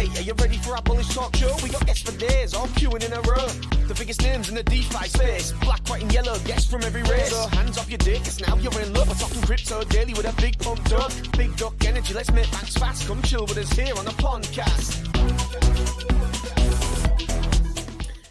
Hey, are you ready for our bullish talk show? We got guests for days, all queuing in a row. The biggest names in the DeFi space. Black, white and yellow, guests from every race. So hands off your dick, cause now you're in love. We're talking crypto daily with a big pump duck. Big duck energy, let's make banks fast. Come chill with us here on the Pondcast.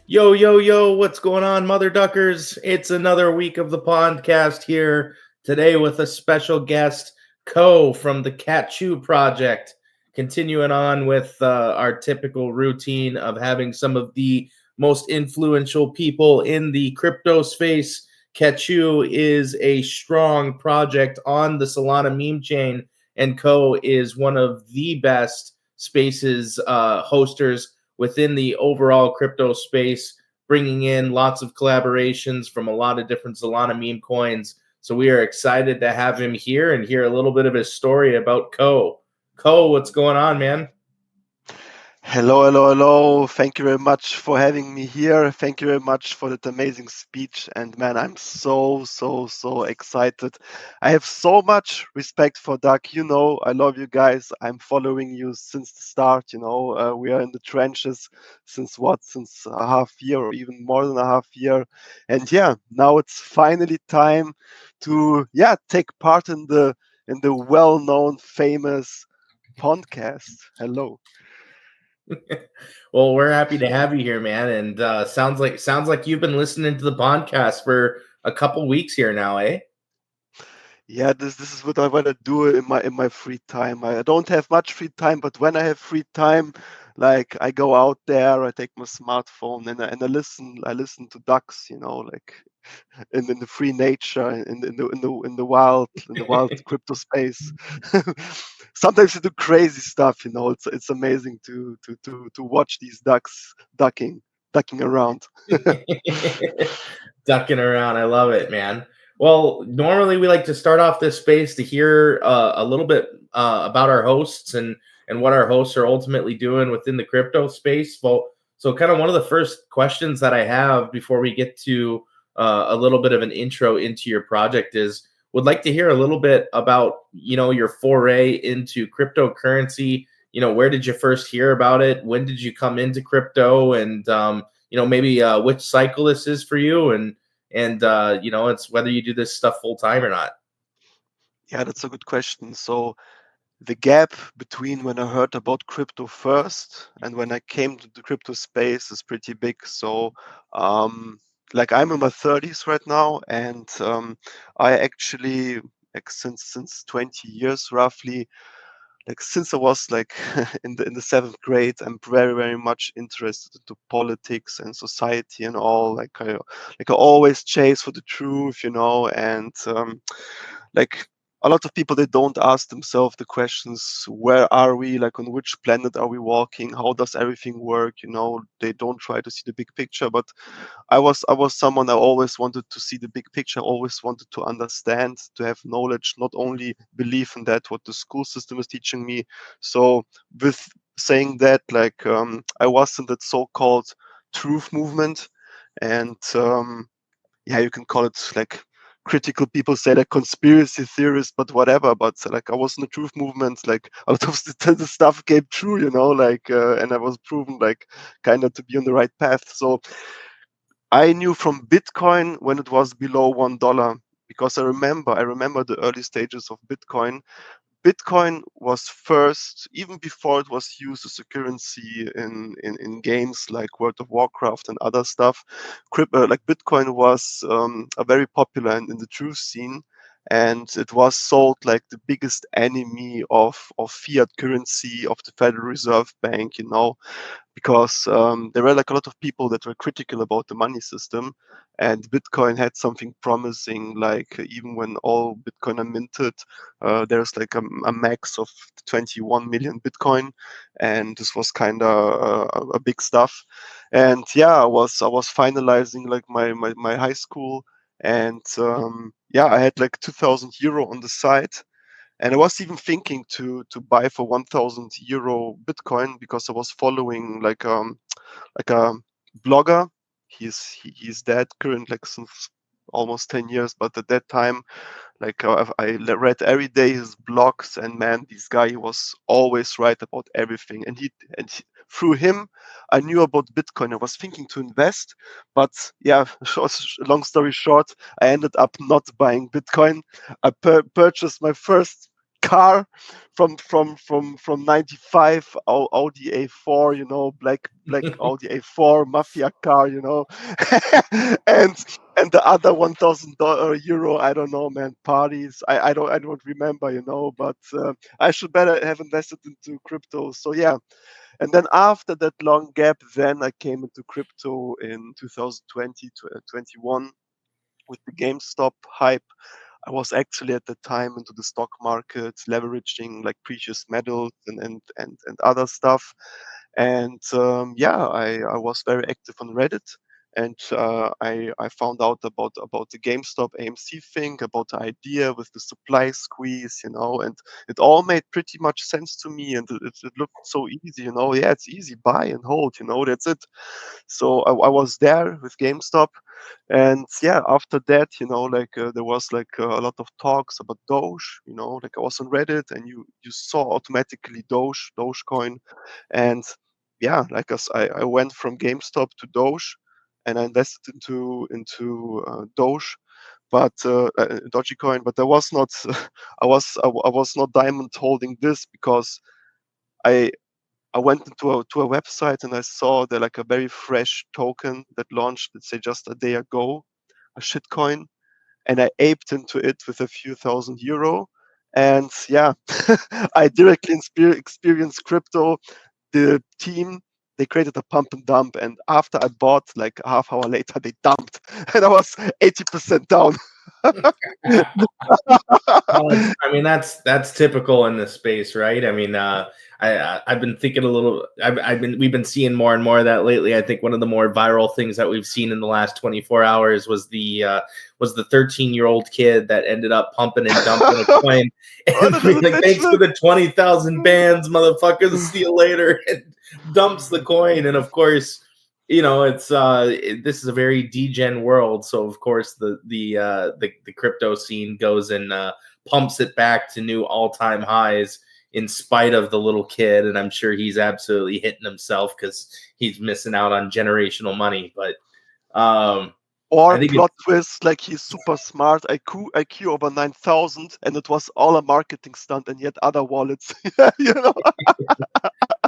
Yo, yo, yo, what's going on, Mother Duckers? It's another week of the Pondcast here. Today with a special guest, Ko from the KATCHU Project. Continuing on with our typical routine of having some of the most influential people in the crypto space. KATCHU is a strong project on the Solana meme chain, and Ko is one of the best spaces hosters within the overall crypto space, bringing in lots of collaborations from a lot of different Solana meme coins. So we are excited to have him here and hear a little bit of his story about Ko. Ko, what's going on, man? Hello. Thank you very much for having me here. Thank you very much for that amazing speech. And man, I'm so excited. I have so much respect for Doug. You know, I love you guys. I'm following you since the start. You know, we are in the trenches since a half year or even more than a half year. And yeah, now it's finally time to take part in the well-known, famous Pondcast. Hello. Well, we're happy to have you here, man. And sounds like you've been listening to the podcast for a couple weeks here now, eh? Yeah, this is what I want to do in my free time. I don't have much free time, but when I have free time, like I go out there, I take my smartphone and I listen to ducks, you know, like in the free nature, in the wild crypto space. Sometimes they do crazy stuff, you know. It's amazing to watch these ducks ducking around. Ducking around. I love it, man. Well, normally we like to start off this space to hear a little bit about our hosts and what our hosts are ultimately doing within the crypto space. Well, so kind of one of the first questions that I have before we get to a little bit of an intro into your project is, would like to hear a little bit about, you know, your foray into cryptocurrency. You know, where did you first hear about it? When did you come into crypto? And you know, maybe which cycle this is for you, and you know, it's whether you do this stuff full time or not. Yeah, that's a good question. So the gap between when I heard about crypto first and when I came to the crypto space is pretty big. So like I'm in my 30s right now, and I actually, like, since 20 years roughly, like since I was like in the seventh grade, I'm very much interested into politics and society and all. Like I always chase for the truth, you know. And like a lot of people, they don't ask themselves the questions, where are we, like on which planet are we walking, how does everything work, you know. They don't try to see the big picture. But I was someone, I always wanted to see the big picture, always wanted to understand, to have knowledge, not only believe in that what the school system is teaching me. So with saying that, like I was in that so-called truth movement. And yeah, you can call it, like, critical people say like conspiracy theorists, but whatever. But like I was in the truth movement, like a lot of the stuff came true, you know, like and I was proven like kind of to be on the right path. So I knew from Bitcoin when it was below $1, because I remember the early stages of Bitcoin. Bitcoin was first, even before it was used as a currency in games like World of Warcraft and other stuff. Like Bitcoin was a very popular in the truth scene, and it was sold like the biggest enemy of fiat currency, of the Federal Reserve Bank, you know, because there were like a lot of people that were critical about the money system, and Bitcoin had something promising. Like even when all Bitcoin are minted, there's like a max of 21 million Bitcoin, and this was kind of a big stuff. And yeah, I was finalizing like my high school, and yeah, I had like 2,000 euro on the side. And I was even thinking to buy for 1,000 euro Bitcoin, because I was following like a blogger. He's dead current, like since almost 10 years, but at that time, like read every day his blogs, and man, this guy, he was always right about everything. Through him, I knew about Bitcoin. I was thinking to invest, but yeah, long story short, I ended up not buying Bitcoin. I purchased my first car from 95, Audi A4, black Audi A4 mafia car, and the other $1,000 I don't know, man, parties. I don't remember, but I should better have invested into crypto. So yeah, and then after that long gap, then I came into crypto in 2020 to 21 with the GameStop hype. I was actually at the time into the stock market, leveraging like precious metals and other stuff. And yeah, I was very active on Reddit, and I found out about the GameStop AMC thing, about the idea with the supply squeeze, and it all made pretty much sense to me, and it looked so easy, Yeah, it's easy, buy and hold, that's it. So I was there with GameStop, and yeah, after that, like there was like a lot of talks about Doge, like I was on Reddit, and you saw automatically Dogecoin, and yeah, like I went from GameStop to Doge, and I invested into Doge, but Dogecoin, but I was not I was not diamond holding this, because I I went to a website, and I saw there like a very fresh token that launched, let's say, just a day ago, a shitcoin, and I aped into it with a few €1,000, and yeah, I directly experienced crypto. The team, they created a pump and dump, and after I bought, like a half hour later, they dumped, and I was 80% down. Well, I mean, that's typical in this space, right? I mean, I've been thinking a little. We've been seeing more and more of that lately. I think one of the more viral things that we've seen in the last 24 hours was the 13-year-old kid that ended up pumping and dumping a coin, and being like, "Thanks for the 20,000 bands, motherfuckers. See you later," and dumps the coin. And of course, it's this is a very degen world, so of course the crypto scene goes and pumps it back to new all-time highs in spite of the little kid, and I'm sure he's absolutely hitting himself because he's missing out on generational money. But I Or think plot twist, like he's super smart, IQ over 9,000, and it was all a marketing stunt, and yet other wallets, you know.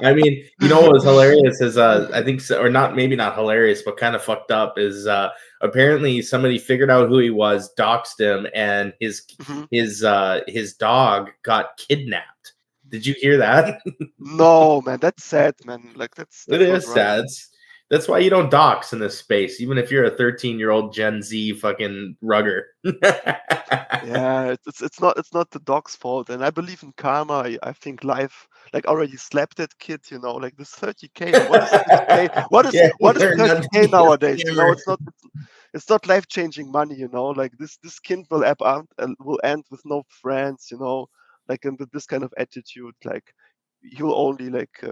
I mean, what was hilarious is I think or not, maybe not hilarious, but kind of fucked up is apparently somebody figured out who he was, doxed him, and Mhm. his dog got kidnapped. Did you hear that? No, man, that's sad, man. Like It that's not is right. sad. That's why you don't dox in this space, even if you're a 13-year-old Gen Z fucking rugger. Yeah, it's not the dog's fault, and I believe in karma. I think life like already slapped that kid, like this 30K. What is 30K? What is Yeah, he what is learned not to 30K be a nowadays? scammer. It's not life-changing money. Like this kid will end with no friends. Like and with this kind of attitude, like he'll only like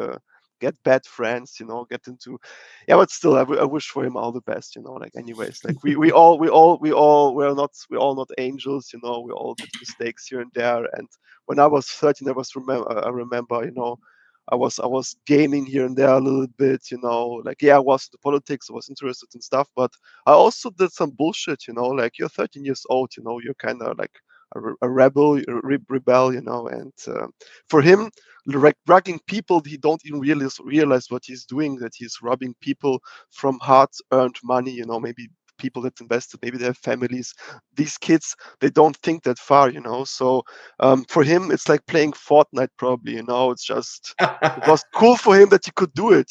get bad friends. Get into yeah, but still, I wish for him all the best. Like anyways, like we're all not angels. We all did mistakes here and there. And when I was 13, I remember, I was gaming here and there a little bit. Like yeah, I was into politics, I was interested in stuff, but I also did some bullshit. Like you're 13 years old. You're kind of like a rebel, rebel. And for him, drugging people, he don't even realize what he's doing, that he's robbing people from hard-earned money, maybe people that invested, maybe they have families. These kids, they don't think that far. So for him, it's like playing Fortnite probably. It's just, it was cool for him that he could do it.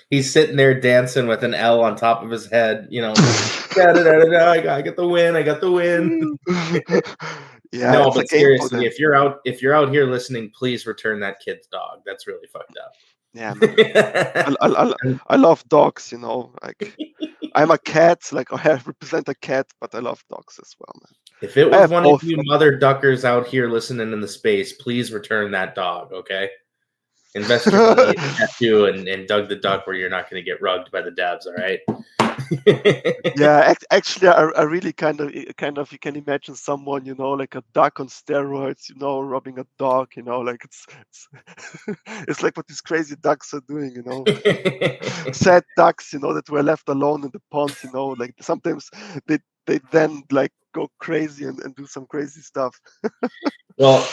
He's sitting there dancing with an L on top of his head, da, da, da, da, da, I got the win. I got the win. Yeah, No, it's a but game for seriously, them. if you're out here listening, please return that kid's dog. That's really fucked up. Yeah, man. I love dogs. Like I'm a cat, like I represent a cat, but I love dogs as well, man. If it I was have one of both. you mother duckers out here listening in the space, please return that dog, okay? Invest your money in KATCHU and Doug the Duck, where you're not going to get rugged by the devs. All right. Yeah, actually, I really kind of, you can imagine someone, like a duck on steroids, robbing a dog, like it's it's like what these crazy ducks are doing, sad ducks, that were left alone in the pond, like sometimes they then like go crazy and do some crazy stuff. Well,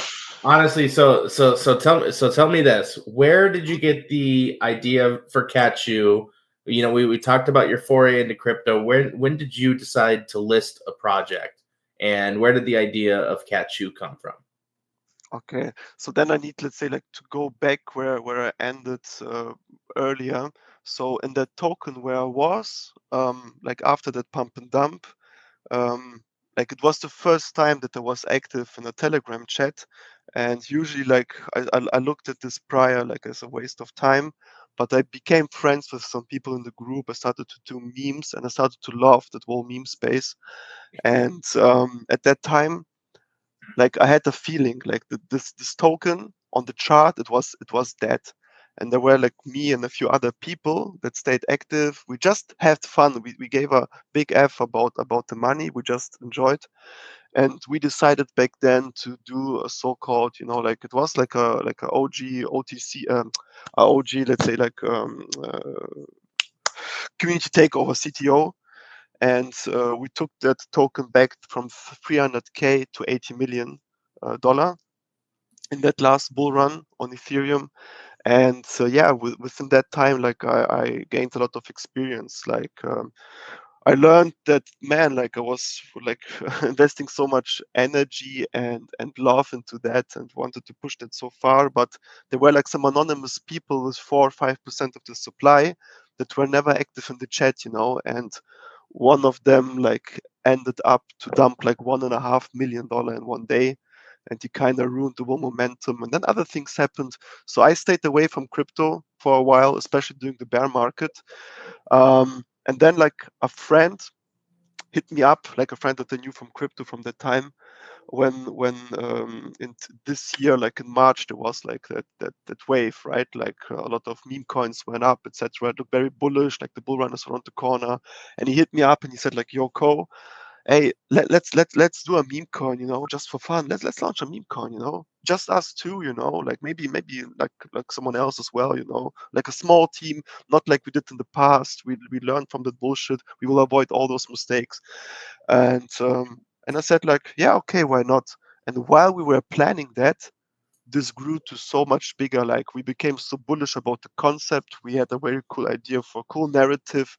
honestly, so tell me this: where did you get the idea for KATCHU? We talked about your foray into crypto. When did you decide to list a project, and where did the idea of KATCHU come from? Okay, so then I need, let's say, like to go back where I ended earlier. So in that token where I was, like after that pump and dump, like it was the first time that I was active in a Telegram chat, and usually like I looked at this prior like as a waste of time, but I became friends with some people in the group. I started to do memes, and I started to love that whole meme space. And at that time, like I had a feeling like this token on the chart, it was dead. And there were like me and a few other people that stayed active. We just had fun. We gave a big F about the money. We just enjoyed. And we decided back then to do a so-called, like it was like a OG OTC, a OG, let's say like community takeover CTO. And we took that token back from 300K to 80 million dollar in that last bull run on Ethereum. And so yeah, within that time, like I gained a lot of experience. Like I learned that, man, like I was like investing so much energy and love into that and wanted to push that so far, but there were like some anonymous people with 4 or 5% of the supply that were never active in the chat, and one of them like ended up to dump like $1.5 million in one day, and he kind of ruined the whole momentum. And then other things happened, so I stayed away from crypto for a while, especially during the bear market. And then like a friend hit me up, like a friend that I knew from crypto from that time, when in this year, like in March, there was like that wave, right? Like a lot of meme coins went up, etc. It looked very bullish, like the bull run is around the corner. And he hit me up and he said like, "Yo, Co, hey, let's do a meme coin, just for fun. Let's launch a meme coin, just us two, like maybe like someone else as well, like a small team, not like we did in the past. We learned from that bullshit. We will avoid all those mistakes." And I said like, yeah, okay, why not? And while we were planning that, this grew to so much bigger. Like we became so bullish about the concept. We had a very cool idea for a cool narrative.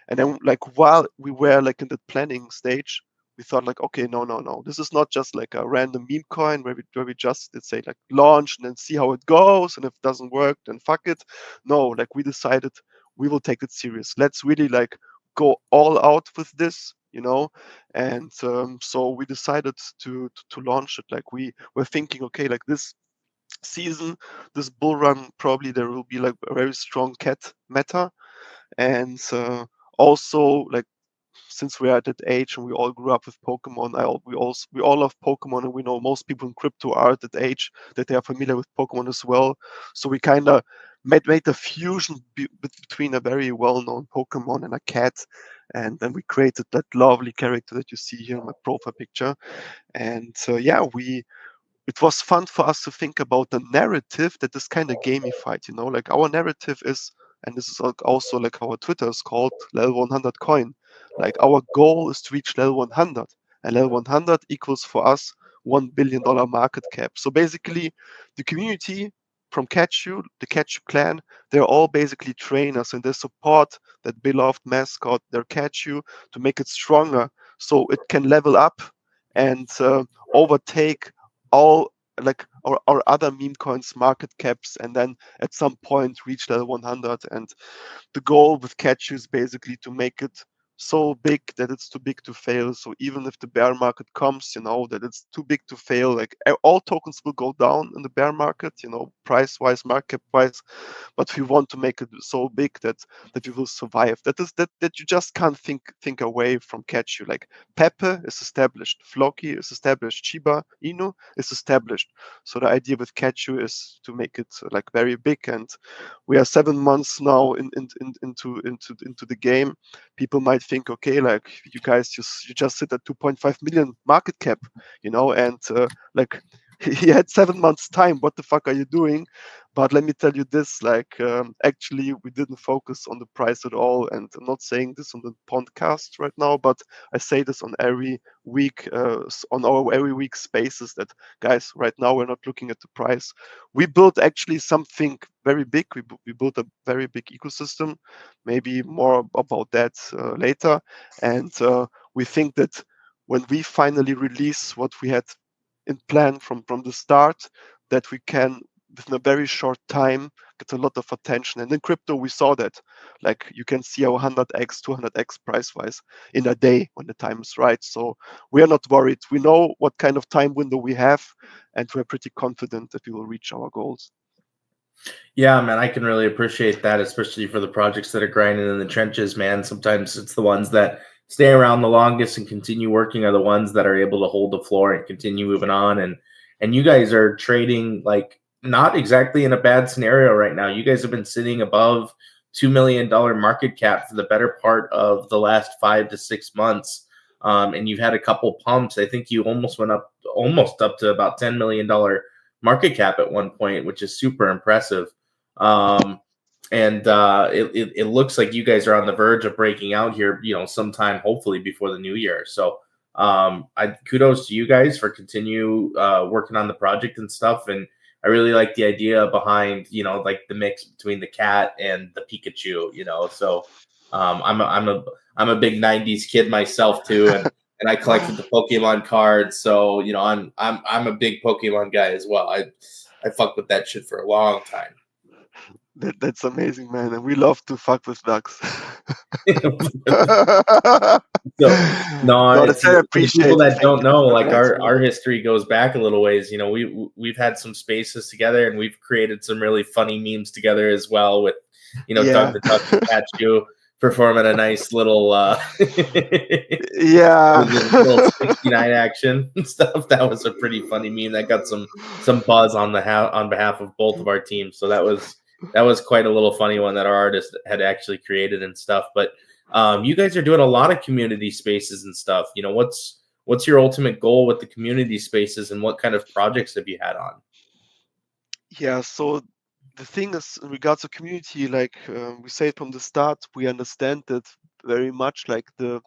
And then like while we were like in the planning stage, we thought like, okay, no. This is not just like a random meme coin where we just, let's say, like launch and then see how it goes. And if it doesn't work, then fuck it. No, like we decided we will take it serious. Let's really like go all out with this, and so we decided to launch it. Like we were thinking, okay, like this season, this bull run, probably there will be like a very strong cat meta. And also like since we are at that age and we all grew up with Pokemon, we all love Pokemon, and we know most people in crypto are at that age that they are familiar with Pokemon as well. So we kind of made a fusion between a very well-known Pokemon and a cat, and then we created that lovely character that you see here in my profile picture. And yeah, it was fun for us to think about the narrative that is kind of gamified, like our narrative is, and this is also like our Twitter is called level 100 coin. Like our goal is to reach level 100, and level 100 equals for us $1 billion market cap. So basically, the community from KATCHU, the KATCHU clan, they're all basically trainers, and they support that beloved mascot, their KATCHU, to make it stronger, so it can level up and overtake all like our other meme coins market caps, and then at some point reach level 100. And the goal with KATCHU is basically to make it so big that it's too big to fail. So even if the bear market comes, that it's too big to fail. Like all tokens will go down in the bear market, price wise, market wise, but we want to make it so big that we will survive. That you just can't think away from KATCHU. Like PEPE is established, Floki is established, Shiba Inu is established. So the idea with KATCHU is to make it like very big, and we are 7 months now into the game. People might think, okay, like you guys just sit at 2.5 million market cap, and like he had 7 months time. What the fuck are you doing? But let me tell you this, like actually we didn't focus on the price at all. And I'm not saying this on the podcast right now, but I say this on every week, on our every week spaces, that guys, right now we're not looking at the price. We built actually something very big. We built a very big ecosystem, maybe more about that later. And we think that when we finally release what we had in plan from the start, that we can within a very short time get a lot of attention. And in crypto we saw that, like you can see our 100x 200x price wise in a day when the time is right. So we are not worried. We know what kind of time window we have, and we're pretty confident that we will reach our goals. Yeah, man, I can really appreciate that, especially for the projects that are grinding in the trenches, man. Sometimes it's the ones that stay around the longest and continue working are the ones that are able to hold the floor and continue moving on. And you guys are trading like not exactly in a bad scenario right now. You guys have been sitting above $2 million market cap for the better part of the last 5 to 6 months. And you've had a couple pumps. I think you almost went up to about $10 million market cap at one point, which is super impressive. It looks like you guys are on the verge of breaking out here, sometime hopefully before the new year. So kudos to you guys for continue working on the project and stuff. And I really like the idea behind, like the mix between the cat and the Pikachu, so I'm a big 90s kid myself too. And I collected the Pokemon cards. So, I'm a big Pokemon guy as well. I fucked with that shit for a long time. That's amazing, man. And we love to fuck with ducks. So no, that's I for the appreciate people it. that don't know, like Thanks, our history goes back a little ways. We've had some spaces together, and we've created some really funny memes together as well. With Doug the Duck and KATCHU performing a nice little little 69 action and stuff. That was a pretty funny meme that got some buzz on behalf of both of our teams. So that was quite a little funny one that our artist had actually created and stuff. But you guys are doing a lot of community spaces and stuff. What's your ultimate goal with the community spaces, and what kind of projects have you had on? Yeah, so the thing is, in regards to community, like we said from the start, we understand that very much. Like the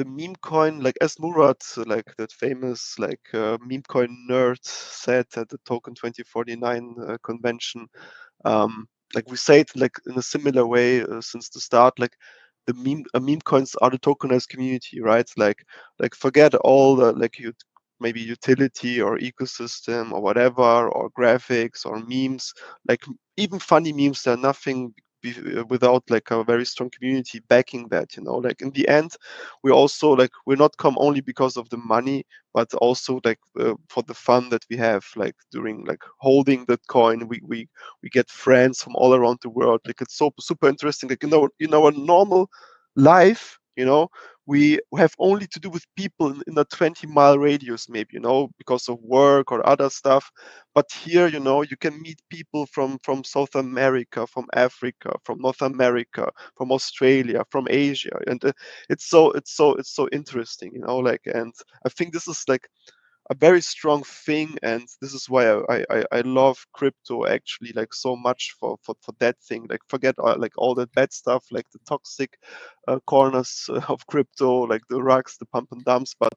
meme coin, like as Murat, like that famous meme coin nerd said at the Token 2049 convention. Like we say it like in a similar way since the start. Like the meme coins are the tokenized community, right? Like forget all the maybe utility or ecosystem or whatever, or graphics or memes. Like even funny memes, they're nothing without like a very strong community backing that. Like in the end, we also like we're not come only because of the money, but also like for the fun that we have, like during like holding that coin. We get friends from all around the world. Like it's so super interesting. Like in our normal life, we have only to do with people in a 20-mile radius, maybe, because of work or other stuff. But here, you can meet people from South America, from Africa, from North America, from Australia, from Asia, and it's so interesting, and I think this is like a very strong thing, and this is why I love crypto actually like so much for that thing. Like forget like all that bad stuff, like the toxic corners of crypto, like the rugs, the pump and dumps, but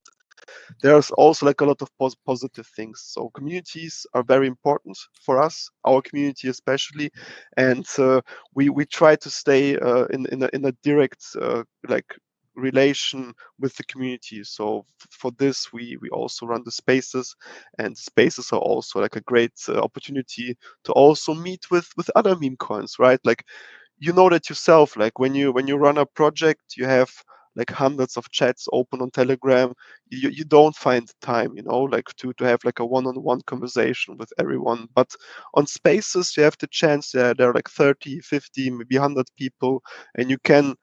there's also like a lot of positive things. So communities are very important for us, our community especially, and we try to stay in a direct like relation with the community. So for this we also run the spaces, and spaces are also like a great opportunity to also meet with other meme coins, right? Like that yourself, like when you run a project, you have like hundreds of chats open on Telegram, you don't find the time, like to have like a one-on-one conversation with everyone. But on Spaces, you have the chance, there are like 30, 50, maybe 100 people, and you can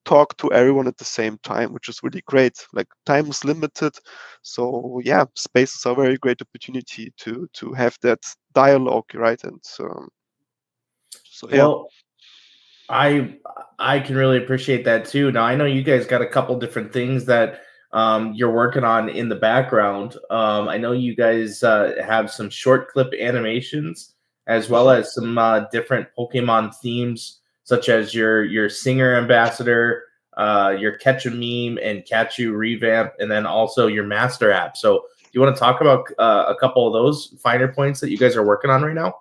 talk to everyone at the same time, which is really great. Like time is limited, so yeah, Spaces are a very great opportunity to have that dialogue, right? And so yeah. Well, I I can really appreciate that too. Now I know you guys got a couple different things that you're working on in the background. I know you guys have some short clip animations as well Mhm. as some different Pokemon themes, such as your singer ambassador, your KATCHU meme and KATCHU revamp, and then also your master app. So, do you want to talk about a couple of those finer points that you guys are working on right now?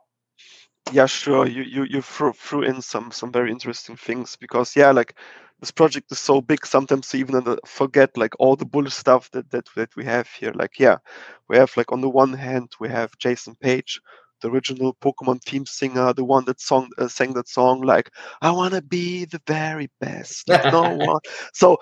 Yeah, sure. You threw in some very interesting things, because yeah, like this project is so big. Sometimes you even forget like all the bullish stuff that we have here. Like yeah, we have like on the one hand we have Jason Page, the original Pokemon theme singer, the one that sang that song like I wanna be the very best, like no one. So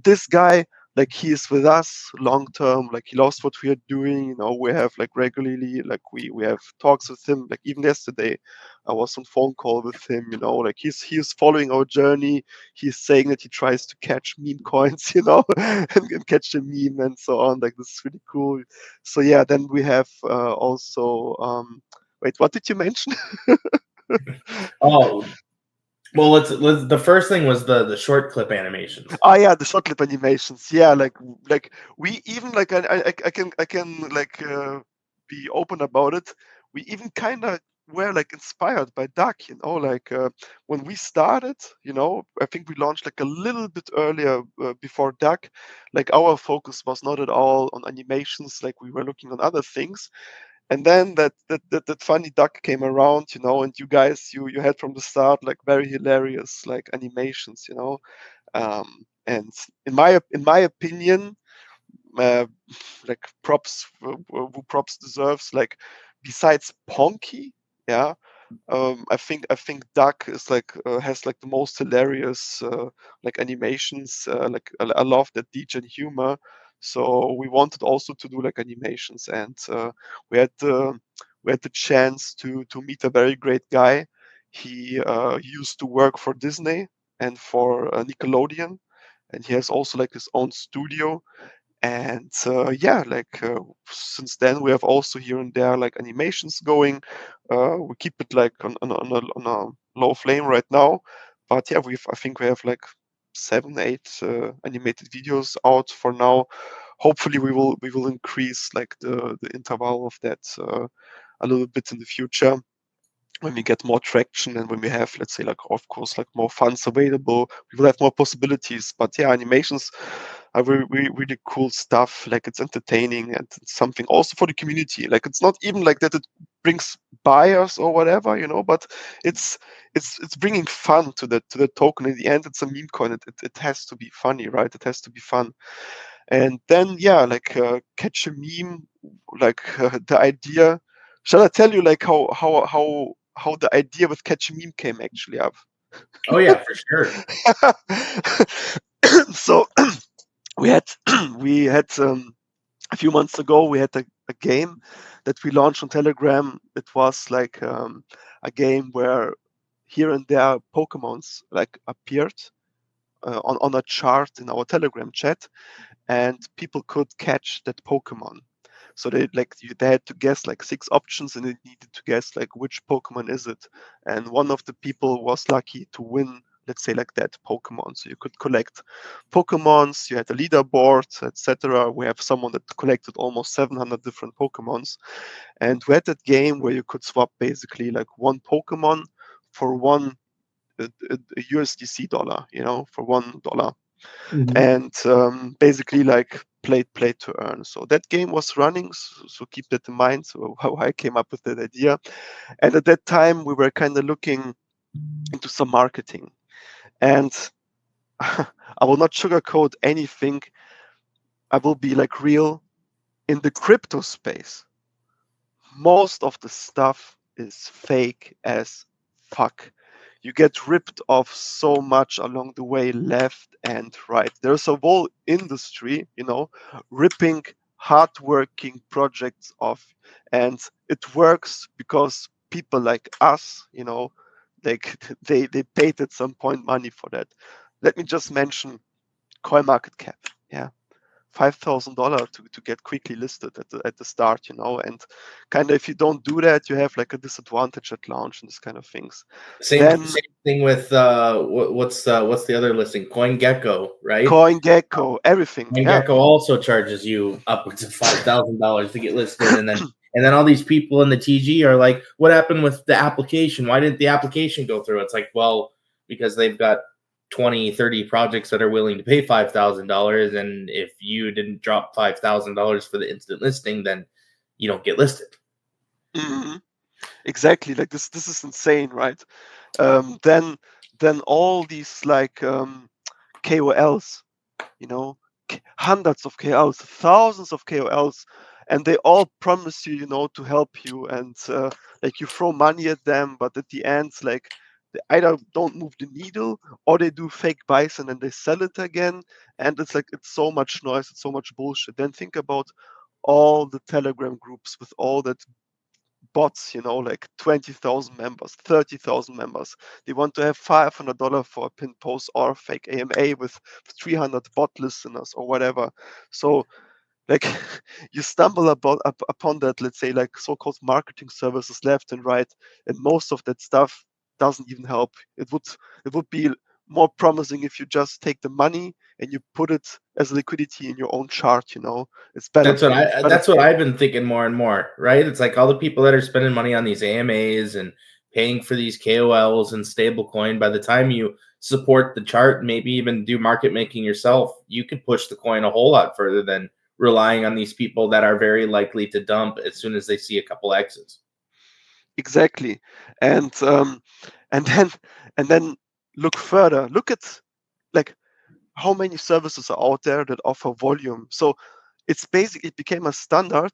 this guy, like he is with us long term, like he loves what we are doing, we have like regularly, like we have talks with him, like even yesterday I was on phone call with him, like he's following our journey. He's saying that he tries to catch meme coins, and catch a meme and so on. Like this is really cool. So yeah, then we have also wait, what did you mention? Oh, well, let's. The first thing was the short clip animations. Oh yeah, the short clip animations. Yeah, like we even like I can like be open about it. We even kind of were like inspired by Duck. Like when we started. I think we launched like a little bit earlier before Duck. Like our focus was not at all on animations. Like we were looking on other things. And then that funny Duck came around, and you guys you had from the start like very hilarious like animations. And in my opinion, uh, like props who props deserves, like besides Ponky, yeah, I think Duck is like has like the most hilarious like animations. Like I love that degen humor. So we wanted also to do like animations, and we had the we had the chance to meet a very great guy. He used to work for Disney and for Nickelodeon, and he has also like his own studio. And yeah, like since then we have also here and there like animations going. We keep it like on a low flame right now, but yeah, I think we have like 7 8 animated videos out for now. Hopefully we will increase like the interval of that a little bit in the future when we get more traction, and when we have, let's say, like of course like more funds available, we will have more possibilities. But yeah, animations are really cool stuff. Like it's entertaining, and it's something also for the community. Like it's not even like that it brings buyers or whatever, but it's it's bringing fun to the token. In the end, it's a meme coin. It has to be funny, right? It has to be fun. And then yeah, like catch a meme, like the idea. Shall I tell you like how the idea with catch a meme came actually up? Oh yeah, for sure. So we had we had a few months ago we had a game that we launched on Telegram. It was like a game where here and there Pokemons like appeared on a chart in our Telegram chat, and people could catch that Pokemon. So they had to guess like 6 options, and they needed to guess like which Pokemon is it. And one of the people was lucky to win, let's say like that Pokemon. So you could collect Pokemons, you had a leaderboard, etc. We have someone that collected almost 700 different Pokemons, and we had that game where you could swap basically like one Pokemon for one a USDC dollar, for $1. Mhm. And basically like play to earn. So that game was running, so keep that in mind. So how I came up with that idea, and at that time we were kind of looking into some marketing, and I will not sugarcoat anything. I will be like real. In the crypto space, most of the stuff is fake as fuck. you get ripped off so much along the way, left and right. There's a whole industry, ripping hardworking projects off, and it works because people like us, like they paid at some point money for that. Let me just mention CoinMarketCap. Yeah, $5,000 to get quickly listed at the start, and kind of if you don't do that, you have like a disadvantage at launch and this kind of things. Same thing with what's the other listing? CoinGecko, right? CoinGecko, everything. Yeah, CoinGecko also charges you upwards of $5,000 to get listed, and then all these people in the TG are like, "What happened with the application? Why didn't the application go through?" It's like, well, because they've got 20, 30 projects that are willing to pay $5,000, and if you didn't drop $5,000 for the instant listing, then you don't get listed. mhm, exactly. Like this is insane, right? Then all these like KOLs, hundreds of KOLs, thousands of KOLs, and they all promise you, to help you, and like you throw money at them, but at the end, like they either don't move the needle or they do fake buys and then they sell it again, and it's like it's so much noise, it's so much bullshit. Then think about all the Telegram groups with all that bots, like 20,000 members, 30,000 members. They want to have $500 for a pinned post or a fake AMA with 300 bot listeners or whatever. So, like, you stumble upon that, let's say, like so-called marketing services left and right, and most of that stuff doesn't even help. It would be more promising if you just take the money and you put it as liquidity in your own chart. It's better That's for what you. It's I better that's for what you. I've been thinking more and more, right? It's like all the people that are spending money on these AMAs and paying for these KOLs and stablecoin. By the time you support the chart, maybe even do market making yourself, you could push the coin a whole lot further than relying on these people that are very likely to dump as soon as they see a couple X's. Exactly. And and then and then look further. Look at like how many services are out there that offer volume. So it's basically it became a standard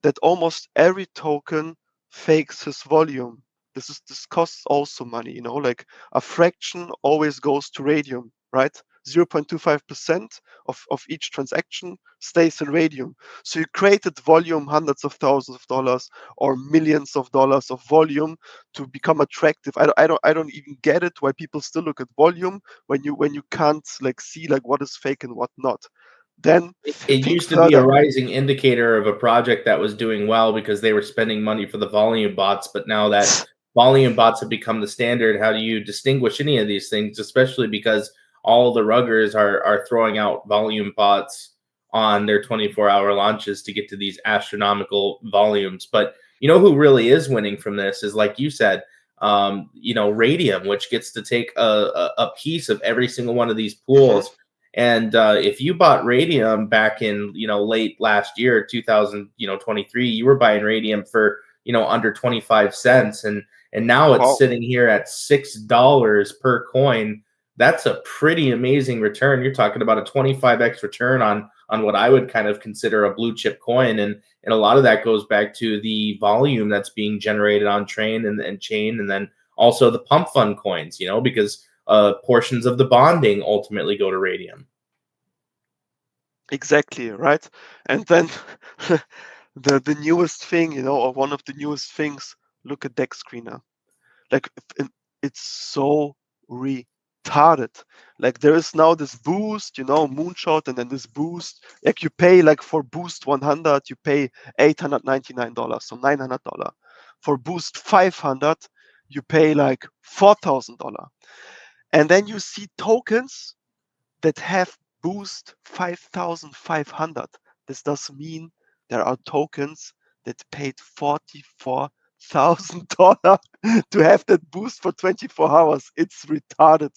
that almost every token fakes his volume. This costs also money, like a fraction always goes to radium, right? 0.25% of each transaction stays in radium. So you created volume, hundreds of thousands of dollars or millions of dollars of volume to become attractive. I don't even get it why people still look at volume when you can't like see like what is fake and what not. Then It think used to be a further. rising indicator of a project that was doing well because they were spending money for the volume bots. But now that volume bots have become the standard, how do you distinguish any of these things? Especially because all the ruggers are throwing out volume bots on their 24-hour launches to get to these astronomical volumes. But you know who really is winning from this is, like you said, Radium, which gets to take a piece of every single one of these Mhm. pools. And if you bought radium back in late last year, 2023, you were buying radium for under 25 cents, and now it's Wow. sitting here at $6 per coin. That's a pretty amazing return. You're talking about a 25x return on what I would kind of consider a blue chip coin, and a lot of that goes back to the volume that's being generated on train and chain, and then also the Pump.fun coins, because portions of the bonding ultimately go to radium. Exactly, right? And then the newest thing, or one of the newest things, look at deck screener. Like it's so retarded. Like there is now this boost, moonshot, and then this boost. Like you pay like for boost 100, you pay $899, so $900. For boost 500, you pay like $4,000. And then you see tokens that have boost 5,500. This does mean there are tokens that paid $44,000 to have that boost for 24 hours. It's retarded,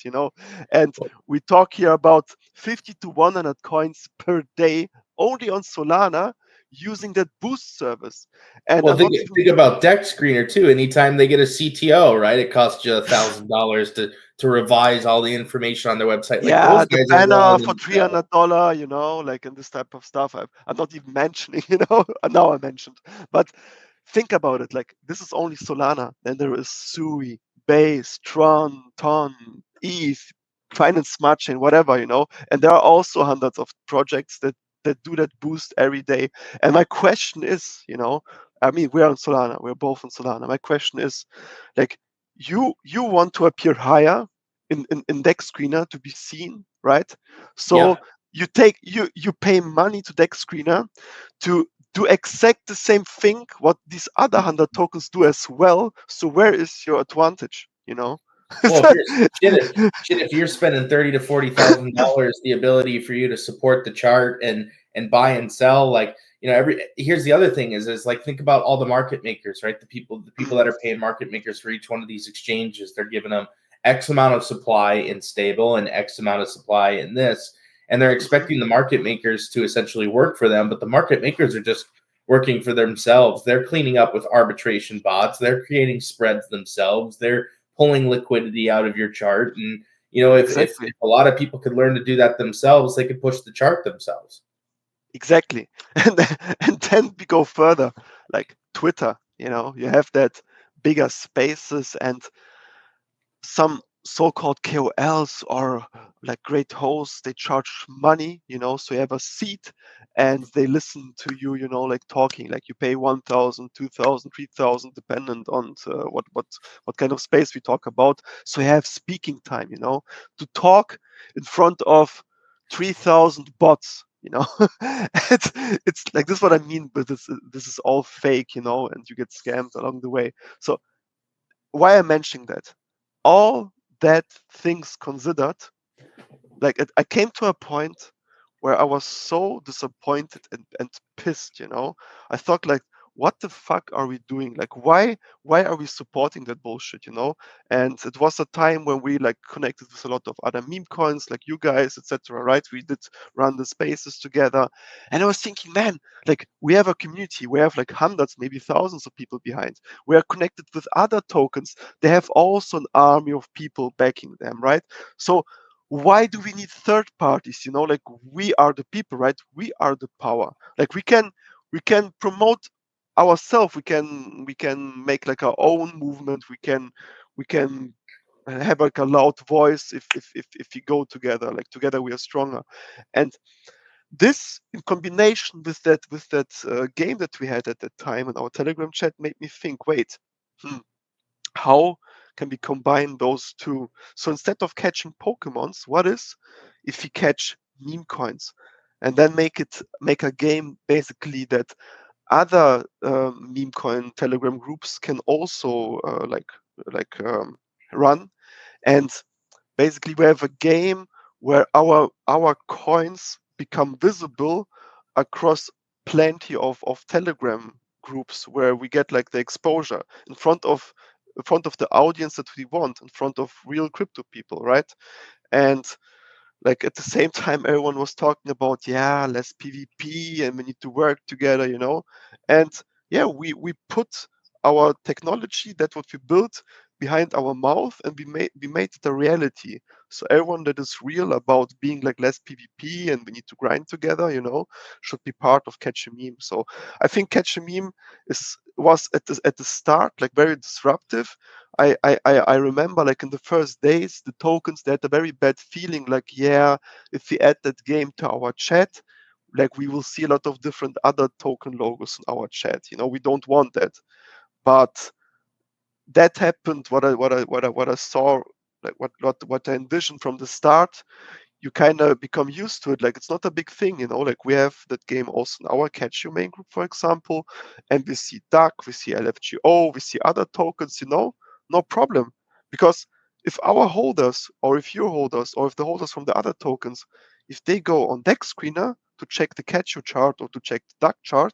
And we talk here about 50 to 100 coins per day only on Solana using that boost service. And Well, I'm think, not even. think about deck screener too. Anytime they get a CTO, right, it costs you $1,000 to revise all the information on their website. Like Yeah, those the guys are banner rolling for in the dough. $300, like in this type of stuff. I'm not even mentioning, now I mentioned. But think about it, like this is only Solana. Then there is Sui, Base, Tron, Ton, ETH, Finance Smart Chain, whatever, and there are also hundreds of projects that do that boost every day. And my question is, I mean, we're on Solana, we're both on Solana. My question is, like, you want to appear higher in Dex Screener to be seen, right? Yeah. So you pay money to Dex Screener to do exact the same thing what these other 100 tokens do as well. So where is your advantage? Well, if you're spending $30,000 to $40,000, the ability for you to support the chart and buy and sell, like, here's the other thing is like, think about all the market makers, right? The people that are paying market makers for each one of these exchanges, they're giving them X amount of supply in stable and X amount of supply in this, and they're expecting the market makers to essentially work for them, but the market makers are just working for themselves. They're cleaning up with arbitration bots. They're creating spreads themselves. They're pulling liquidity out of your chart. And, if Exactly. a lot of people could learn to do that themselves, they could push the chart themselves. Exactly. And then we go further, like Twitter, you have that bigger spaces and some so-called KOLs or like great hosts, they charge money, so you have a seat and they listen to you, like talking, like you pay 1,000, 2,000, 3,000, dependent on what kind of space we talk about. So you have speaking time, to talk in front of 3,000 bots. It's like this is what I mean, but this is all fake, and you get scammed along the way. So why I'm mentioning that? All that things considered, like I came to a point where I was so disappointed and pissed, I thought like, what the fuck are we doing? Like, why are we supporting that bullshit, And it was a time when we like connected with a lot of other meme coins, like you guys, etc. Right? We did run the spaces together, and I was thinking, man, like we have a community, we have like hundreds, maybe thousands of people behind. We are connected with other tokens. They have also an army of people backing them, right? So why do we need third parties? Like we are the people, right? We are the power. Like we can promote ourselves. We can make like our own movement. We can have like a loud voice if we go together. Like together we are stronger. And this in combination with that game that we had at that time in our Telegram chat made me think, wait, how can we combine those two? So instead of catching Pokemons, what if we catch meme coins and then make a game basically that other meme coin Telegram groups can also run, and basically we have a game where our coins become visible across plenty of Telegram groups where we get like the exposure in front of the audience that we want, in front of real crypto people, right? And like at the same time everyone was talking about, yeah, less PvP and we need to work together, and yeah, we put our technology, that what we built, behind our mouth, and we made it a reality. So everyone that is real about being like less PvP and we need to grind together, should be part of Catch a Meme. So I think Catch a Meme was at the start like very disruptive. I remember like in the first days, the tokens, they had a very bad feeling, like, yeah, if we add that game to our chat, like we will see a lot of different other token logos in our chat. We don't want that. But that happened, what I saw, like what I envisioned from the start, you kind of become used to it. Like it's not a big thing, like we have that game also in our KATCHU main group, for example, and we see duck, we see LFGO, we see other tokens, no problem. Because if our holders, or if your holders, or if the holders from the other tokens, if they go on Dex Screener to check the KATCHU chart or to check the duck chart,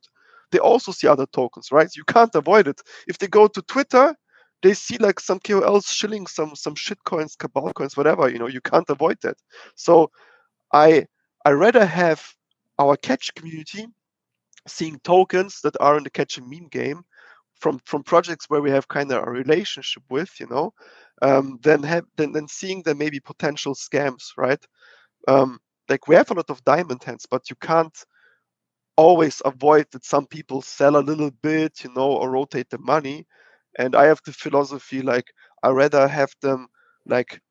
they also see other tokens, right? You can't avoid it. If they go to Twitter, they see like some KOLs shilling some shit coins, cabal coins, whatever. You can't avoid that. So I rather have our catch community seeing tokens that are in the catch and meme game from projects where we have kind of a relationship with, than seeing the maybe potential scams, right? Like we have a lot of diamond hands, but you can't always avoid that some people sell a little bit, or rotate the money. And I have the philosophy like I rather have them like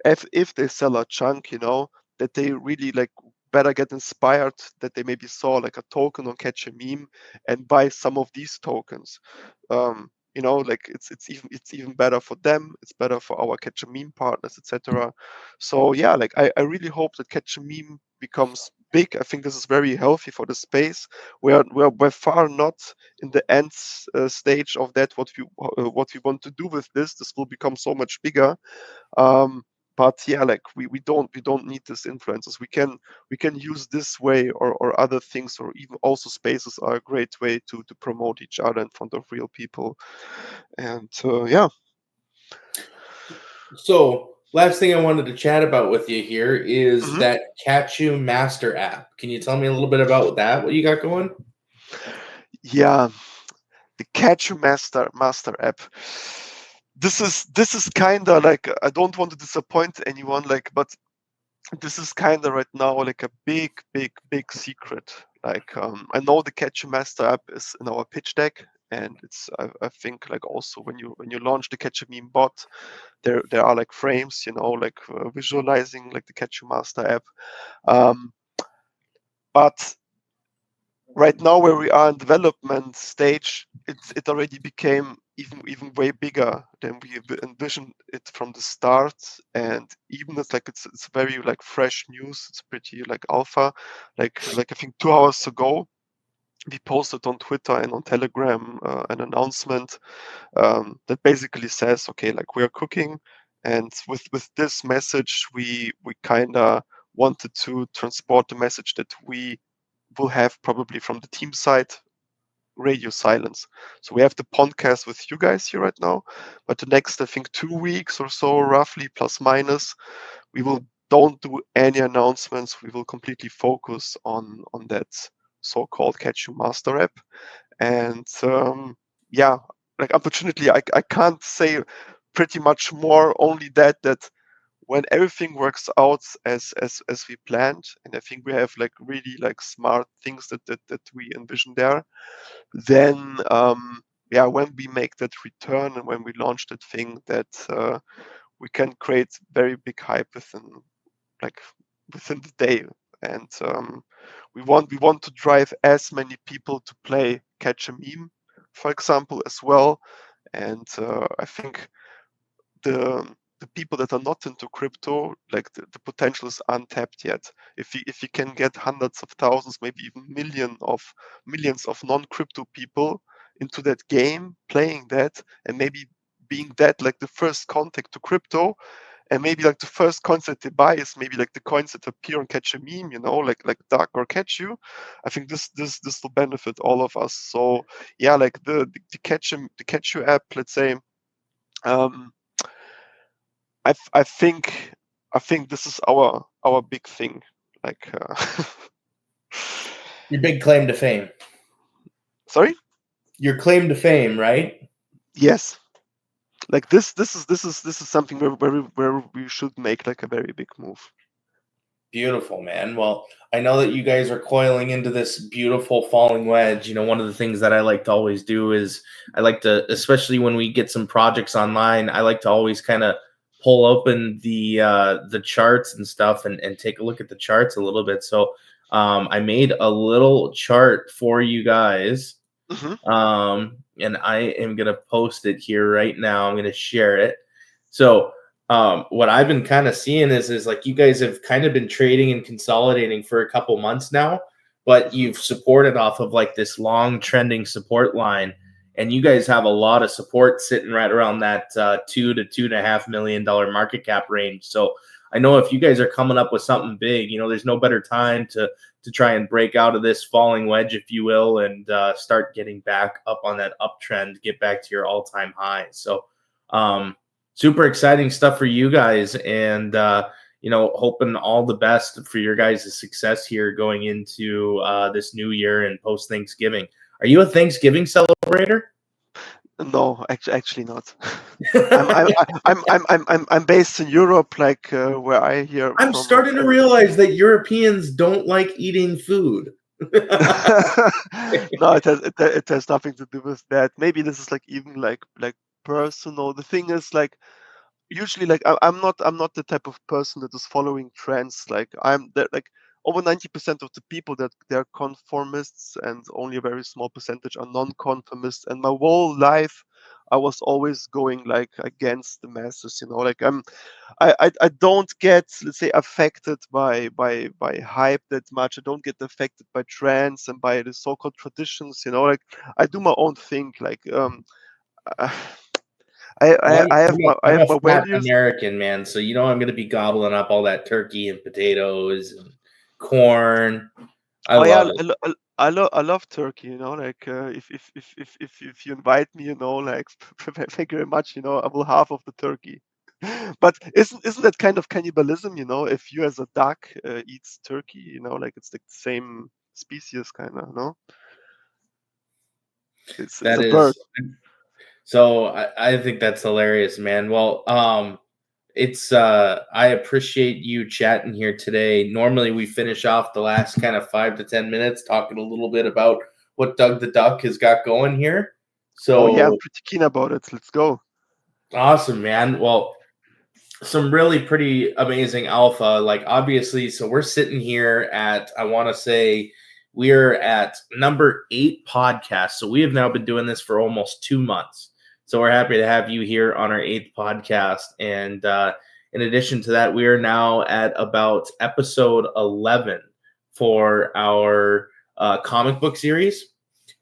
if they sell a chunk, that they really like better get inspired, that they maybe saw like a token on Catch a Meme and buy some of these tokens. Like it's even better for them, it's better for our Catch a Meme partners, etc. So yeah, like I really hope that Catch a Meme becomes big. I think this is very healthy for the space. We're by far not in the end stage of that. What we want to do with this will become so much bigger. But yeah, like we don't need these influencers. We can use this way or other things, or even also spaces are a great way to promote each other in front of real people. And yeah. So, last thing I wanted to chat about with you here is Mhm. that KATCHU Master app. Can you tell me a little bit about that? What you got going? Yeah, the KATCHU Master app. This is kind of like, I don't want to disappoint anyone, like, but this is kind of right now like a big secret. Like, I know the KATCHU Master app is in our pitch deck, and it's I think like also when you launch the KATCHU Meme bot, there are like frames, like visualizing like the KATCHU Master app. Um, but right now where we are in development stage, it already became even way bigger than we envisioned it from the start. And even it's very like fresh news. It's pretty like alpha. Like I think 2 hours ago, we posted on Twitter and on Telegram an announcement that basically says, okay, like we are cooking, and with this message, we kind of wanted to transport the message that we will have probably from the team side, radio silence. So we have the Pondcast with you guys here right now, but the next, I think, 2 weeks or so, roughly plus minus, we will don't do any announcements. We will completely focus on that so-called KATCHU Master app. And yeah, like unfortunately, I can't say pretty much more. Only that when everything works out as we planned, and I think we have like really like smart things that we envision there, then yeah, when we make that return and when we launch that thing, that we can create very big hype like within the day. And we want to drive as many people to play Catch a Meme, for example, as well. And I think the people that are not into crypto, like the potential is untapped yet. If you can get hundreds of thousands, maybe even millions of non-crypto people into that game, playing that, and maybe being that like the first contact to crypto, and maybe like the first coins that they buy is maybe like the coins that appear on Catch a Meme, like Duck or KATCHU. I think this will benefit all of us. So yeah, like the KATCHU app, let's say. Um, I think this is our big thing. Like, Your big claim to fame. sorry? Your claim to fame, right? Yes. Like this is something where we should make like a very big move. Beautiful, man. Well, I know that you guys are coiling into this beautiful falling wedge. One of the things that I like to always do is I like to, especially when we get some projects online, I like to always kind of pull open the charts and stuff and take a look at the charts a little bit. So I made a little chart for you guys. And I am gonna post it here right now. I'm gonna share it. So what I've been kind of seeing is like you guys have kind of been trading and consolidating for a couple months now, but you've supported off of like this long trending support line, and you guys have a lot of support sitting right around that $2 to $2.5 million market cap range. So I know if you guys are coming up with something big, there's no better time to try and break out of this falling wedge, if you will, and start getting back up on that uptrend, get back to your all-time high. So super exciting stuff for you guys, and hoping all the best for your guys' success here going into this new year and post Thanksgiving. Are you a Thanksgiving celebrator? No, actually not. I'm based in Europe, like where I hear I'm from. starting to realize that Europeans don't like eating food. No, it has nothing to do with that. Maybe this is like even like personal. The thing is, like, usually, like, I'm not the type of person that is following trends. Like, I'm that, like, over 90% of the people that they're conformists, and only a very small percentage are non-conformists. And my whole life, I was always going like against the masses. Like, I don't get, let's say, affected by hype that much. I don't get affected by trends and by the so-called traditions. Like, I do my own thing. Like, I I Well, I I have my I I'm have a my fat values. American, man, so I'm going to be gobbling up all that turkey and potatoes and corn. I Oh yeah, love it. I love Turkey. Like, if you invite me, like, thank you very much. I will half of the turkey. But isn't that kind of cannibalism? If you as a duck eats turkey, like, it's the same species, kind of. No, it's That a bird. is so. I think that's hilarious, man. Well, it's I appreciate you chatting here today. Normally, we finish off the last kind of 5 to 10 minutes talking a little bit about what Doug the Duck has got going here. Oh yeah, I'm So pretty keen about it. Let's go. awesome, man. Well, some really pretty amazing alpha. Like, obviously, so we're sitting here at, I want to say, we're at number 8 podcast. So we have now been doing this for almost 2 months. So we're happy to have you here on our 8th podcast. And in addition to that, we are now at about episode 11 for our comic book series.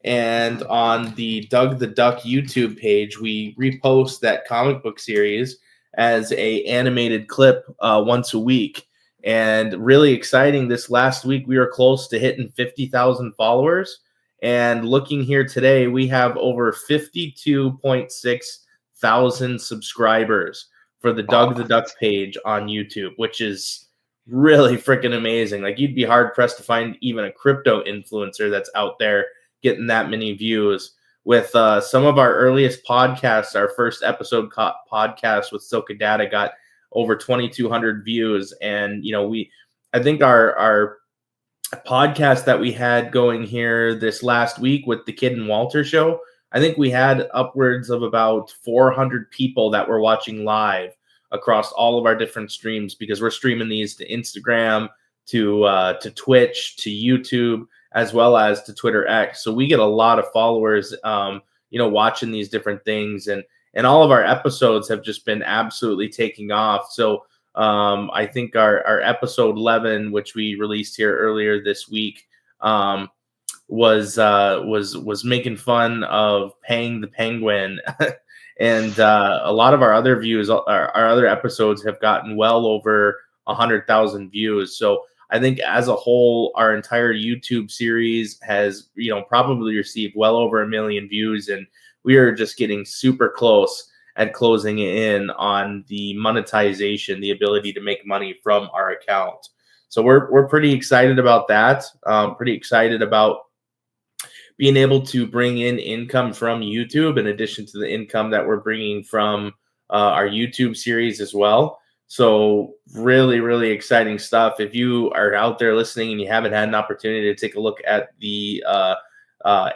And on the Doug the Duck YouTube page, we repost that comic book series as a animated clip once a week. And really exciting, this last week we were close to hitting 50,000 followers. And looking here today, we have over 52.6 thousand subscribers for the Oh, Doug the Duck page on YouTube, which is really freaking amazing. Like, you'd be hard pressed to find even a crypto influencer that's out there getting that many views. With some of our earliest podcasts, our first episode podcast with Silka Data got over 2,200 views, and I think our podcast that we had going here this last week with the Kid and Walter show, I think we had upwards of about 400 people that were watching live across all of our different streams, because we're streaming these to Instagram, to Twitch, to YouTube, as well as to Twitter X. So we get a lot of followers, watching these different things, and all of our episodes have just been absolutely taking off. So I think our episode 11, which we released here earlier this week, was making fun of Pang the Penguin. And a lot of our other views, our other episodes have gotten well over 100,000 views. So I think as a whole, our entire YouTube series has, probably received well over 1 million views, and we are just getting super close at closing in on the monetization, the ability to make money from our account. So we're pretty excited about that. Pretty excited about being able to bring in income from YouTube, in addition to the income that we're bringing from our YouTube series as well. So really, really exciting stuff. If you are out there listening and you haven't had an opportunity to take a look at the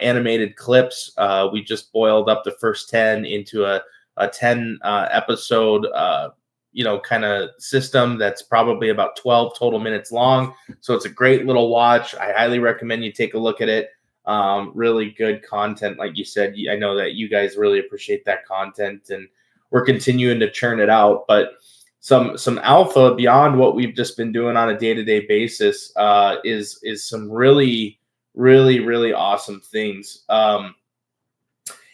animated clips, we just boiled up the first 10 into a 10 episode kind of system that's probably about 12 total minutes long. So it's a great little watch. I highly recommend you take a look at it. Really good content. Like you said, I know that you guys really appreciate that content, and we're continuing to churn it out. But some alpha beyond what we've just been doing on a day-to-day basis is some really, really, really awesome things.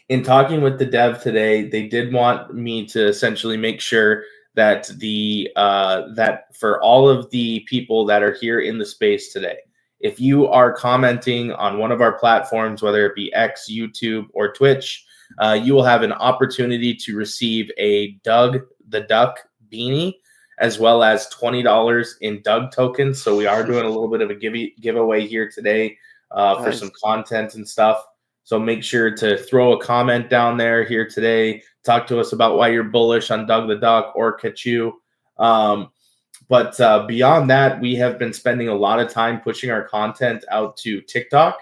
In talking with the dev today, they did want me to essentially make sure that that for all of the people that are here in the space today, if you are commenting on one of our platforms, whether it be X, YouTube, or Twitch, you will have an opportunity to receive a Doug the Duck beanie, as well as $20 in Doug tokens. So we are doing a little bit of a giveaway here today for nice. some content and stuff. So make sure to throw a comment down there here today. Talk to us about why you're bullish on Doug the Duck or KATCHU. But beyond that, we have been spending a lot of time pushing our content out to TikTok.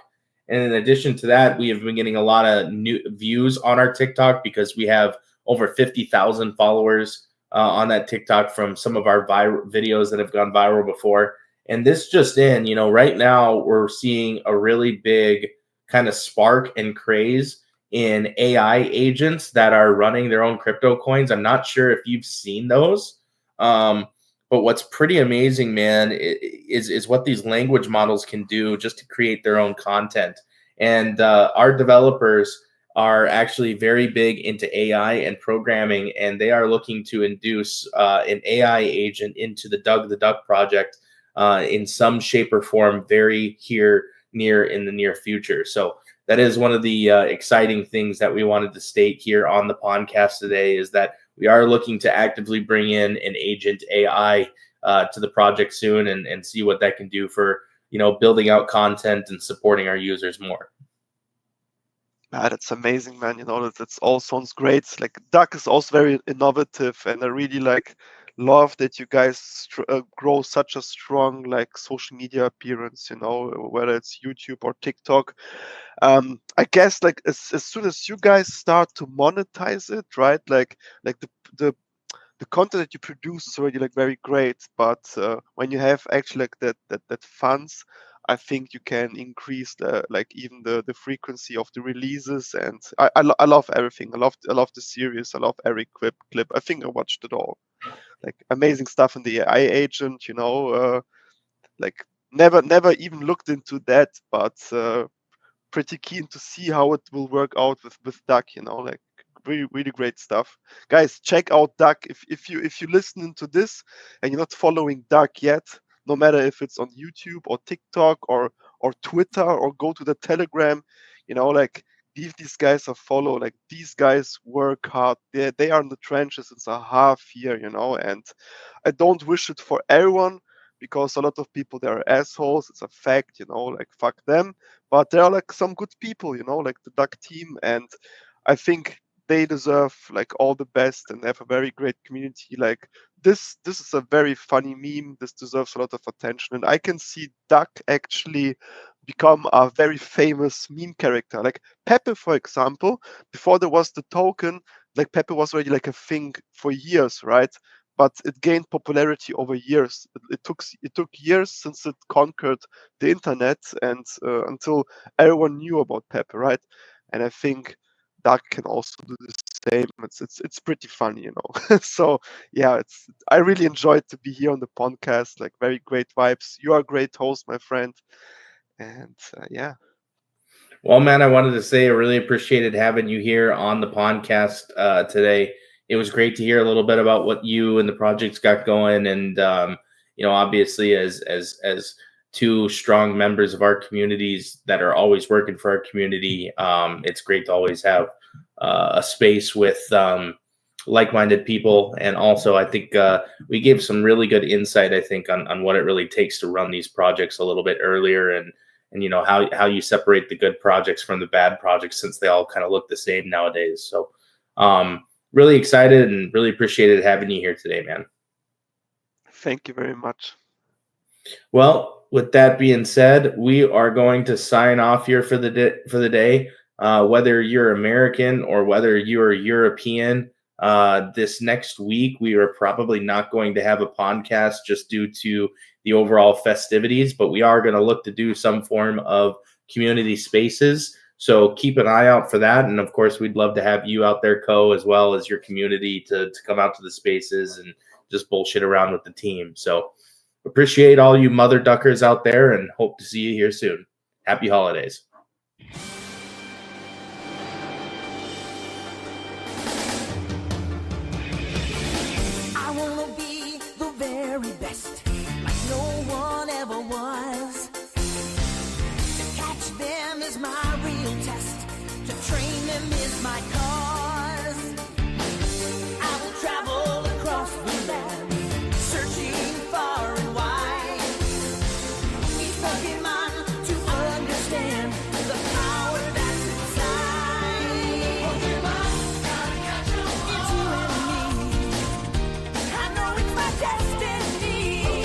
And in addition to that, we have been getting a lot of new views on our TikTok, because we have over 50,000 followers on that TikTok from some of our videos that have gone viral before. And this just in, right now we're seeing a really big kind of spark and craze in AI agents that are running their own crypto coins. I'm not sure if you've seen those. But what's pretty amazing, man, is what these language models can do just to create their own content. And our developers are actually very big into AI and programming, and they are looking to induce an AI agent into the Doug the Duck project in some shape or form very near in the near future. So that is one of the exciting things that we wanted to state here on the podcast today, is that we are looking to actively bring in an agent AI to the project soon and see what that can do for, building out content and supporting our users more. That's amazing, man. That all sounds great. Like Duck is also very innovative, and I really love that you guys grow such a strong social media appearance. Whether it's YouTube or TikTok. I guess as soon as you guys start to monetize it, right? Like the content that you produce is already very great, but when you have actually that funds, I think you can increase even the frequency of the releases. And I love everything. I love the series. I love every clip. I think I watched it all. Amazing stuff in the AI agent. Never even looked into that, but pretty keen to see how it will work out with Duck. Really, really great stuff. Guys, check out Duck. If you're listening to this and you're not following Duck yet, no matter if it's on YouTube or TikTok or Twitter, or go to the Telegram, give these guys a follow. These guys work hard. They are in the trenches since a half year, and I don't wish it for everyone, because a lot of people, they are assholes. It's a fact, fuck them. But there are some good people, the Duck team, and I think they deserve all the best, and they have a very great community. This is a very funny meme. This deserves a lot of attention, and I can see Duck actually become a very famous meme character. PEPE, for example, before there was the token, PEPE was already a thing for years, right? But it gained popularity over years. It took years since it conquered the internet, and until everyone knew about PEPE, right? And I think Duck can also do the same. It's pretty funny, So yeah, I really enjoyed to be here on the podcast. Very great vibes. You are a great host, my friend. And yeah. Well, man, I wanted to say I really appreciated having you here on the podcast today. It was great to hear a little bit about what you and the projects got going, and obviously as two strong members of our communities that are always working for our community, it's great to always have a space with like-minded people. And also, I think we gave some really good insight, I think, on what it really takes to run these projects a little bit earlier, and how you separate the good projects from the bad projects, since they all kind of look the same nowadays. So really excited and really appreciated having you here today, man. Thank you very much. Well, with that being said, we are going to sign off here for the day. Whether you're American or whether you're European, this next week we are probably not going to have a podcast just due to the overall festivities, but we are going to look to do some form of community spaces. So keep an eye out for that. And of course, we'd love to have you out there, as well as your community, to come out to the spaces and just bullshit around with the team. So appreciate all you mother duckers out there, and hope to see you here soon. Happy holidays. I wanna be the very best, like no one ever was. To catch them is my real test, to train them is my cause. I will travel across the land, searching far and wide. Each Pokemon to understand the power that's inside. Pokemon, gotta catch 'em all. It's you and me. I know it's my destiny.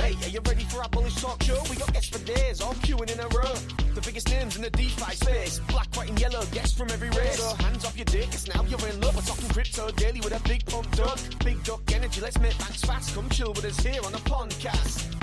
Hey, are you ready for our bullish talk show? We got guests for days, all queuing in a row. The biggest names in the DeFi space. Black, white and yellow, guests from every race. So hands off your dick, it's now you're in love. We're talking crypto daily with a big pump duck. Big duck energy, let's make banks fast. Come chill with us here on the Pondcast.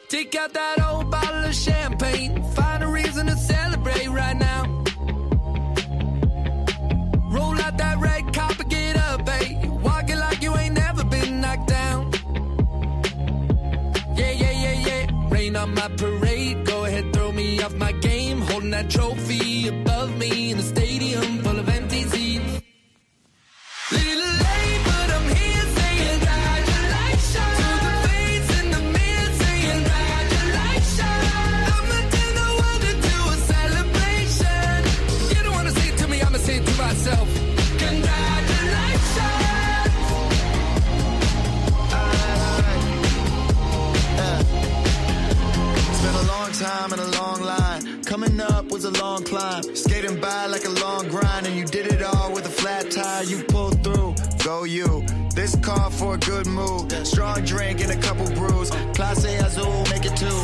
Take out that old bottle of champagne. Find a reason to celebrate right now. Roll out that red carpet, get up, babe. Walk it like you ain't never been knocked down. Yeah. Rain on my parade. Go ahead, throw me off my game. Holding that trophy above me in a stadium full of empty seats. Little late, but I'm here saying congratulations. To the face in the mirror saying congratulations. I'ma turn the world into a celebration. You don't wanna say it to me, I'ma say it to myself. Congratulations. It's been a long time and a long line. Coming up was a long climb. Skating by like a long grind, and you did it all with a flat tire. You pulled through, go you. This call for a good mood. Strong drink and a couple brews. Clase Azul, make it two.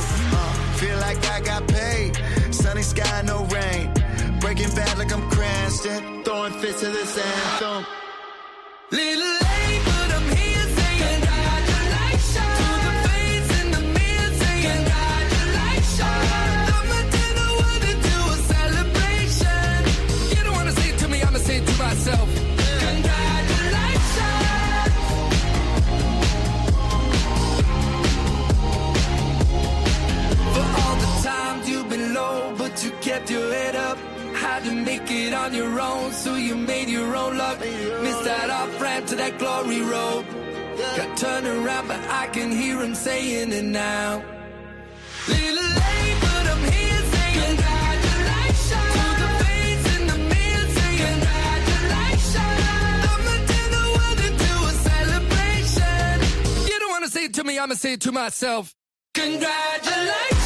Feel like I got paid. Sunny sky, no rain. Breaking bad like I'm Cranston. Throwing fits to this anthem. Little late, but I'm here saying congratulations. To the face in the mirror saying congratulations. I'ma turn the world into a celebration. You don't wanna say it to me, I'ma say it to myself. Congratulations. For all the times you've been low, but you kept your head up. Had to make it on your own, so you made your own luck. Missed that off-ramp to that glory road. Got turned around, but I can hear him saying it now. Little late, but I'm here saying congratulations. To the face in the mirror saying congratulations. I'ma turn the world into a celebration. You don't wanna say it to me, I'ma say it to myself. Congratulations.